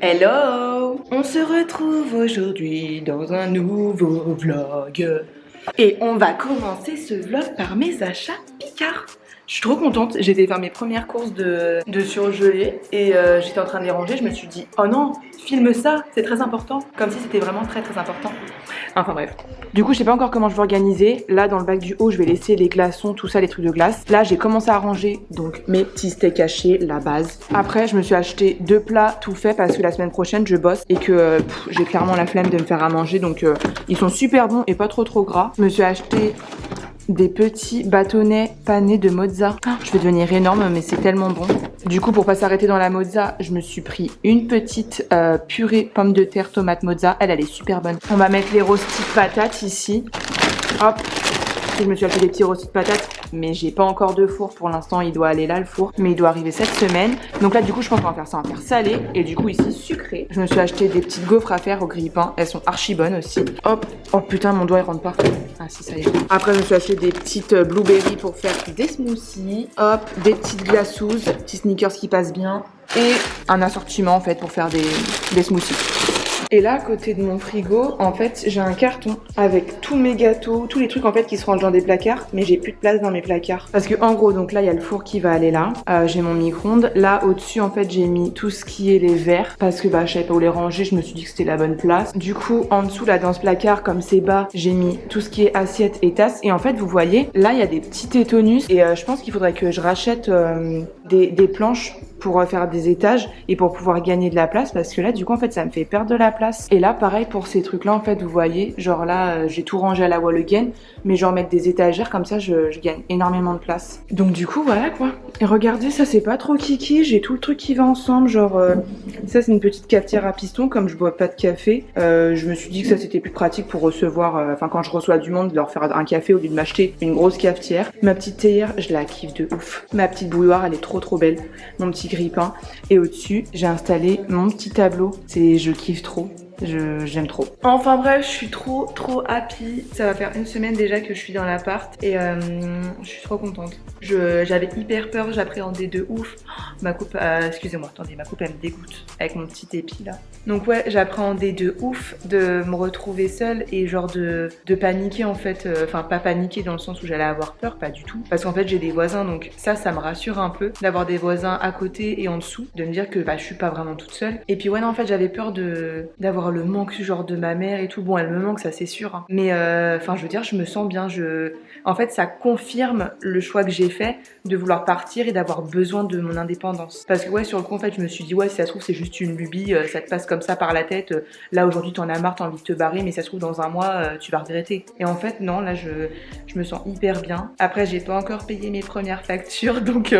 Hello! On se retrouve aujourd'hui dans un nouveau vlog. Et on va commencer ce vlog par mes achats Picard. Je suis trop contente, j'ai été faire mes premières courses de surgelés et j'étais en train de les ranger, je me suis dit oh non, filme ça, c'est très important. Comme si c'était vraiment très important. Enfin bref. Du coup je sais pas encore comment je vais organiser. Là dans le bac du haut je vais laisser les glaçons, tout ça, les trucs de glace. Là j'ai commencé à ranger donc mes petits steaks hachés, la base. Après je me suis acheté 2 plats tout faits parce que la semaine prochaine je bosse et que j'ai clairement la flemme de me faire à manger. Donc ils sont super bons et pas trop gras. Je me suis acheté des petits bâtonnets panés de mozza. Je vais devenir énorme mais c'est tellement bon. Du coup pour pas s'arrêter dans la mozza, je me suis pris une petite purée pommes de terre tomate mozza. Elle est super bonne. On va mettre les rostis de patates ici. Hop. Je me suis acheté des petits rostis de patates, mais j'ai pas encore de four pour l'instant, il doit aller là le four, mais il doit arriver cette semaine. Donc là du coup je pense qu'on va faire ça, on va faire salé et du coup ici sucré. Je me suis acheté des petites gaufres à faire au grille-pain, elles sont archi bonnes aussi. Hop, oh putain mon doigt il rentre pas. Ah si ça y est. Après je me suis acheté des petites blueberries pour faire des smoothies. Hop, des petites glaçouses, petits sneakers qui passent bien et un assortiment en fait pour faire des smoothies. Et là, à côté de mon frigo, en fait, j'ai un carton avec tous mes gâteaux, tous les trucs en fait qui se rangent dans des placards, mais j'ai plus de place dans mes placards. Parce que en gros, donc là, il y a le four qui va aller là. J'ai mon micro-ondes. Là, au-dessus, en fait, j'ai mis tout ce qui est les verres parce que je savais pas où les ranger. Je me suis dit que c'était la bonne place. Du coup, en dessous, là, dans ce placard, comme c'est bas, j'ai mis tout ce qui est assiettes et tasses. Et en fait, vous voyez, là, il y a des petits tétonus. Et je pense qu'il faudrait que je rachète des planches pour faire des étages et pour pouvoir gagner de la place parce que là du coup en fait ça me fait perdre de la place. Et là pareil pour ces trucs là en fait vous voyez genre là j'ai tout rangé à la wall again mais je vais en mettre des étagères comme ça je gagne énormément de place. Donc du coup voilà quoi. Et regardez ça c'est pas trop kiki, j'ai tout le truc qui va ensemble genre ça c'est une petite cafetière à piston comme je bois pas de café. Je me suis dit que ça c'était plus pratique pour recevoir enfin quand je reçois du monde de leur faire un café au lieu de m'acheter une grosse cafetière. Ma petite théière je la kiffe de ouf. Ma petite bouilloire elle est trop belle. Mon petit grille-pain et au-dessus j'ai installé mon petit tableau. Je kiffe trop. J'aime trop. Enfin bref, je suis trop happy. Ça va faire une semaine déjà que je suis dans l'appart et je suis trop contente. J'avais hyper peur, j'appréhendais de ouf. Ma coupe, excusez-moi, attendez, ma coupe elle me dégoûte avec mon petit épi là. Donc ouais, j'appréhendais de ouf de me retrouver seule et genre de paniquer en fait. Enfin pas paniquer dans le sens où j'allais avoir peur, pas du tout. Parce qu'en fait j'ai des voisins donc ça me rassure un peu d'avoir des voisins à côté et en dessous. De me dire que je suis pas vraiment toute seule. Et puis ouais non en fait j'avais peur d'avoir le manque genre de ma mère et tout. Bon elle me manque ça c'est sûr hein. Mais enfin je veux dire je me sens bien. En fait ça confirme le choix que j'ai fait de vouloir partir et d'avoir besoin de mon indépendance. Parce que ouais sur le coup en fait je me suis dit ouais si ça se trouve c'est juste une lubie, ça te passe comme ça par la tête. Là aujourd'hui t'en as marre, t'as envie de te barrer mais ça se trouve dans un mois tu vas regretter. Et en fait non là je me sens hyper bien. Après j'ai pas encore payé mes premières factures donc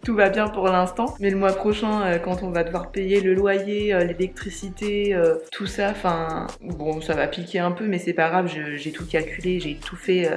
tout va bien pour l'instant. Mais le mois prochain quand on va devoir payer le loyer, l'électricité, tout ça, enfin bon ça va piquer un peu mais c'est pas grave, j'ai tout calculé, j'ai tout fait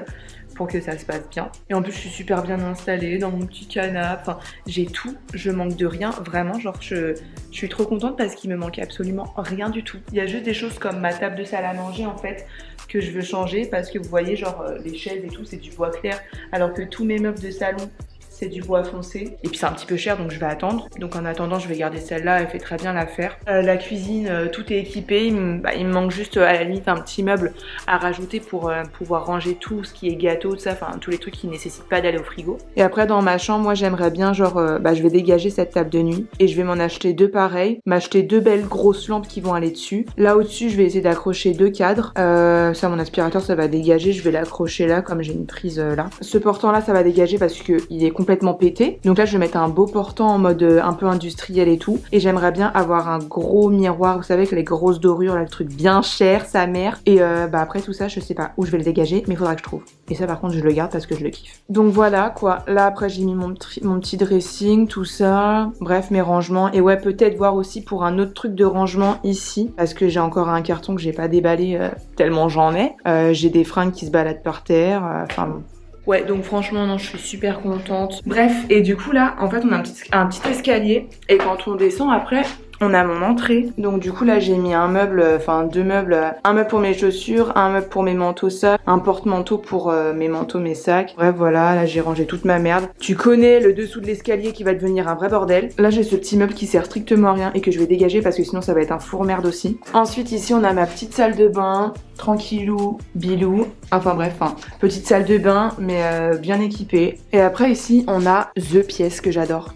pour que ça se passe bien. Et en plus je suis super bien installée dans mon petit canapé, enfin j'ai tout, je manque de rien, vraiment genre je suis trop contente parce qu'il me manque absolument rien du tout. Il y a juste des choses comme ma table de salle à manger en fait que je veux changer parce que vous voyez genre les chaises et tout c'est du bois clair alors que tous mes meubles de salon c'est du bois foncé et puis c'est un petit peu cher donc je vais attendre. Donc en attendant je vais garder celle-là, elle fait très bien l'affaire. La cuisine tout est équipé, il me manque juste à la limite un petit meuble à rajouter pour pouvoir ranger tout ce qui est gâteau, tout ça, enfin tous les trucs qui nécessitent pas d'aller au frigo. Et après dans ma chambre moi j'aimerais bien genre je vais dégager cette table de nuit et je vais m'en acheter 2 pareils, m'acheter 2 belles grosses lampes qui vont aller dessus. Là au-dessus je vais essayer d'accrocher 2 cadres, ça mon aspirateur ça va dégager, je vais l'accrocher là comme j'ai une prise là. Ce portant là ça va dégager parce que il est complètement pété. Donc là je vais mettre un beau portant en mode un peu industriel et tout. Et j'aimerais bien avoir un gros miroir, vous savez avec les grosses dorures là, le truc bien cher, sa mère. Et après tout ça je sais pas où je vais le dégager mais il faudra que je trouve. Et ça par contre je le garde parce que je le kiffe. Donc voilà quoi, là après j'ai mis mon petit dressing, tout ça. Bref mes rangements. Et ouais peut-être voir aussi pour un autre truc de rangement ici. Parce que j'ai encore un carton que j'ai pas déballé tellement j'en ai. J'ai des fringues qui se baladent par terre. Enfin bon. Ouais donc franchement non je suis super contente. Bref et du coup là en fait on a un petit escalier et quand on descend après on a mon entrée. Donc du coup là j'ai mis un meuble, enfin 2 meubles, un meuble pour mes chaussures, un meuble pour mes manteaux sacs, un porte-manteau pour mes manteaux, mes sacs. Bref voilà, là j'ai rangé toute ma merde. Tu connais le dessous de l'escalier qui va devenir un vrai bordel. Là j'ai ce petit meuble qui sert strictement à rien et que je vais dégager parce que sinon ça va être un four merde aussi. Ensuite ici on a ma petite salle de bain, tranquillou, bilou. Enfin bref, petite salle de bain mais bien équipée. Et après ici on a the pièce que j'adore.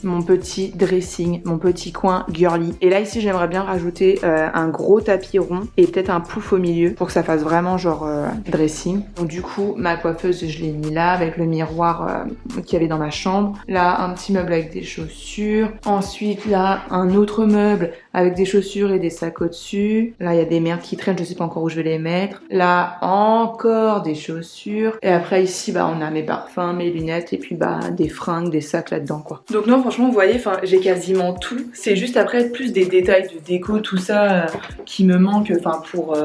Mon petit dressing, mon petit coin girly. Et là ici j'aimerais bien rajouter un gros tapis rond et peut-être un pouf au milieu pour que ça fasse vraiment genre dressing. Donc du coup ma coiffeuse je l'ai mis là avec le miroir qu'il y avait dans ma chambre. Là un petit meuble avec des chaussures. Ensuite là un autre meuble avec des chaussures et des sacs au-dessus. Là il y a des merdes qui traînent, je sais pas encore où je vais les mettre. Là encore des chaussures. Et après ici bah on a mes parfums, mes lunettes et puis bah des fringues, des sacs là-dedans quoi. Donc non franchement vous voyez, j'ai quasiment tout. C'est juste après plus des détails de déco, tout ça qui me manque pour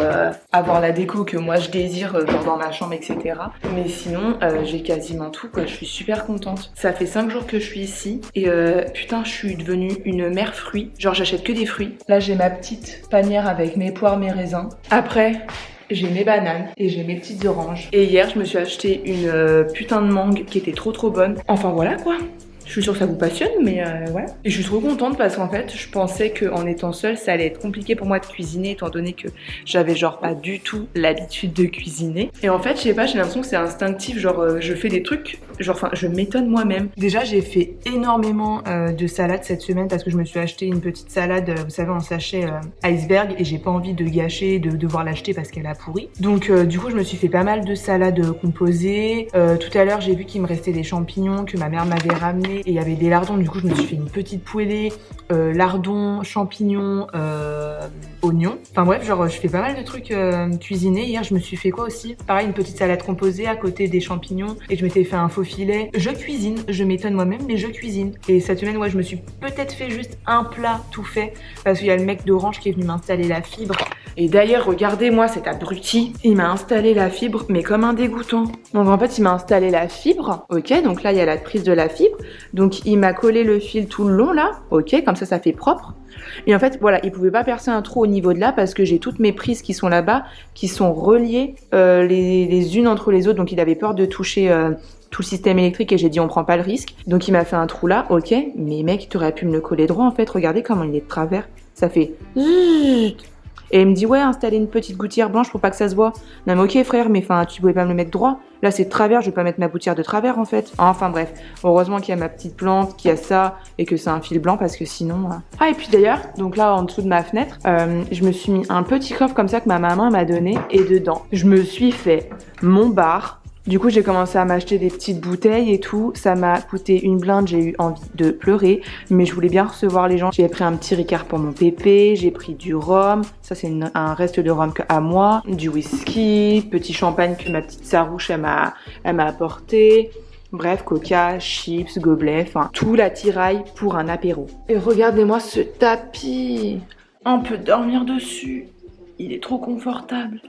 avoir la déco que moi je désire dans ma chambre, etc. Mais sinon j'ai quasiment tout quoi, je suis super contente. Ça fait 5 jours que je suis ici et putain je suis devenue une mère fruits. Genre j'achète que des fruits. Là j'ai ma petite panière avec mes poires, mes raisins. Après j'ai mes bananes et j'ai mes petites oranges. Et hier je me suis acheté une putain de mangue qui était trop bonne. Enfin voilà quoi. Je suis sûre que ça vous passionne, mais voilà. Et je suis trop contente parce qu'en fait, je pensais qu'en étant seule, ça allait être compliqué pour moi de cuisiner, étant donné que j'avais genre pas du tout l'habitude de cuisiner. Et en fait, je sais pas, j'ai l'impression que c'est instinctif, genre je fais des trucs, genre je m'étonne moi-même. Déjà, j'ai fait énormément de salades cette semaine parce que je me suis acheté une petite salade, vous savez, en sachet iceberg, et j'ai pas envie de gâcher, de devoir l'acheter parce qu'elle a pourri. Donc du coup, je me suis fait pas mal de salades composées. Tout à l'heure, j'ai vu qu'il me restait des champignons que ma mère m'avait ramenés. Et il y avait des lardons, du coup je me suis fait une petite poêlée, lardons, champignons, oignons. Enfin bref, genre je fais pas mal de trucs cuisinés. Hier je me suis fait quoi aussi? Pareil, une petite salade composée à côté des champignons et je m'étais fait un faux filet. Je cuisine, je m'étonne moi-même mais je cuisine. Et cette semaine ouais je me suis peut-être fait juste un plat tout fait parce qu'il y a le mec d'Orange qui est venu m'installer la fibre. Et d'ailleurs, regardez-moi cet abruti, il m'a installé la fibre, mais comme un dégoûtant. Donc en fait, il m'a installé la fibre, ok, donc là, il y a la prise de la fibre. Donc il m'a collé le fil tout le long là, ok, comme ça fait propre. Et en fait, voilà, il pouvait pas percer un trou au niveau de là parce que j'ai toutes mes prises qui sont là-bas, qui sont reliées les unes entre les autres. Donc il avait peur de toucher tout le système électrique et j'ai dit on prend pas le risque. Donc il m'a fait un trou là, ok, mais mec, tu aurais pu me le coller droit en fait, regardez comment il est de travers. Ça fait... Et il me dit ouais, installer une petite gouttière blanche pour pas que ça se voit. Non mais ok frère, mais enfin tu pouvais pas me le mettre droit. Là c'est de travers, je vais pas mettre ma gouttière de travers en fait. Enfin bref, heureusement qu'il y a ma petite plante, qu'il y a ça et que c'est un fil blanc parce que sinon... Ah et puis d'ailleurs, donc là en dessous de ma fenêtre, je me suis mis un petit coffre comme ça que ma maman m'a donné et dedans, je me suis fait mon bar. Du coup, j'ai commencé à m'acheter des petites bouteilles et tout. Ça m'a coûté une blinde, j'ai eu envie de pleurer. Mais je voulais bien recevoir les gens. J'ai pris un petit Ricard pour mon pépé, j'ai pris du rhum. Ça, c'est un reste de rhum à moi. Du whisky, petit champagne que ma petite Sarouche, elle m'a apporté. Bref, coca, chips, gobelets, enfin, tout l'attirail pour un apéro. Et regardez-moi ce tapis. On peut dormir dessus. Il est trop confortable.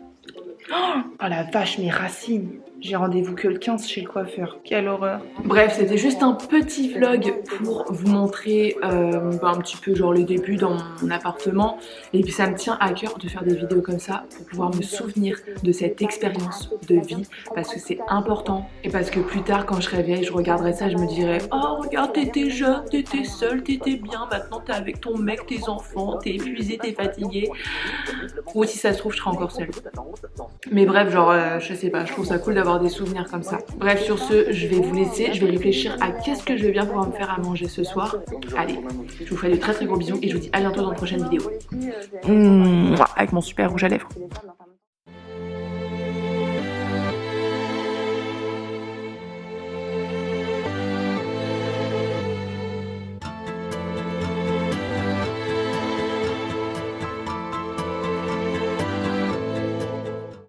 Oh la vache, mes racines. J'ai rendez-vous que le 15 chez le coiffeur. Quelle horreur. Bref, c'était juste un petit vlog pour vous montrer un petit peu genre les débuts dans mon appartement. Et puis ça me tient à cœur de faire des vidéos comme ça pour pouvoir me souvenir de cette expérience de vie. Parce que c'est important. Et parce que plus tard, quand je serai vieille, je regarderai ça et je me dirai oh regarde, t'étais jeune, t'étais seule, t'étais bien. Maintenant t'es avec ton mec, tes enfants, t'es épuisée, t'es fatiguée. Ou si ça se trouve, je serai encore seule. Mais bref, genre je sais pas, je trouve ça cool d'avoir des souvenirs comme ça. Bref, sur ce, je vais vous laisser. Je vais réfléchir à qu'est-ce que je vais bien pouvoir me faire à manger ce soir. Allez, je vous fais de très gros bisous et je vous dis à bientôt dans une prochaine vidéo. Avec mon super rouge à lèvres.